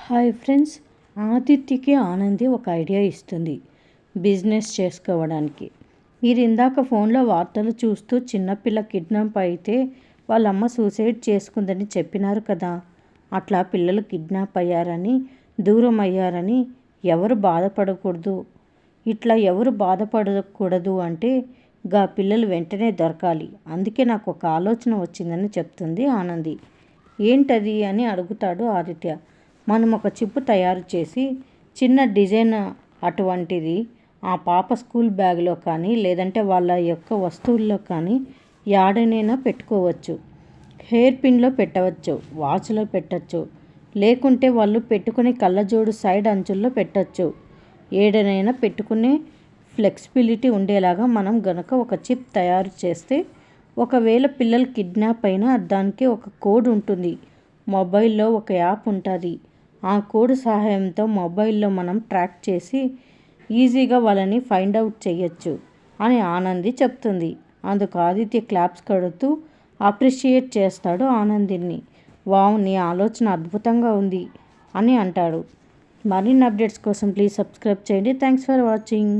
Hi friends, ఆదిత్యకి Anandi ఒక idea ఇస్తుంది business చేసుకోవడానికి. మీరు ఇందాక ఫోన్లో వార్తలు చూస్తూ చిన్నపిల్ల కిడ్నాప్ అయితే వాళ్ళ అమ్మ సూసైడ్ చేసుకుందని చెప్పినారు కదా. అట్లా పిల్లలు కిడ్నాప్ అయ్యారని, దూరం అయ్యారని ఎవరు బాధపడకూడదు. ఇట్లా ఎవరు బాధపడకూడదు అంటే గా పిల్లలు వెంటనే దొరకాలి. అందుకే నాకు ఒక ఆలోచన వచ్చిందని చెప్తుంది ఆనంది. ఏంటది అని అడుగుతాడు ఆదిత్య. మనం ఒక చిప్ తయారు చేసి చిన్న డిజైన్ అటువంటిది ఆ పాప స్కూల్ బ్యాగ్లో కానీ లేదంటే వాళ్ళ యొక్క వస్తువుల్లో కానీ యాడనైనా పెట్టుకోవచ్చు. హెయిర్ పిన్లో పెట్టవచ్చు, వాచ్లో పెట్టచ్చు, లేకుంటే వాళ్ళు పెట్టుకునే కళ్ళజోడు సైడ్ అంచుల్లో పెట్టచ్చు. ఏడనైనా పెట్టుకునే ఫ్లెక్సిబిలిటీ ఉండేలాగా మనం గనక ఒక చిప్ తయారు చేస్తే ఒకవేళ పిల్లలు కిడ్నాప్ అయినా దానికి ఒక కోడ్ ఉంటుంది. మొబైల్లో ఒక యాప్ ఉంటుంది. ఆ కోడ్ సహాయంతో మొబైల్లో మనం ట్రాక్ చేసి ఈజీగా వాళ్ళని ఫైండ్ అవుట్ చేయొచ్చు అని ఆనంది చెప్తుంది. అందుకు ఆదిత్య క్లాప్స్ కడుతూ అప్రిషియేట్ చేస్తాడు ఆనందిని. వావ్, నీ ఆలోచన అద్భుతంగా ఉంది అని అంటాడు. మరిన్ని అప్డేట్స్ కోసం ప్లీజ్ సబ్స్క్రైబ్ చేయండి. Thanks for watching.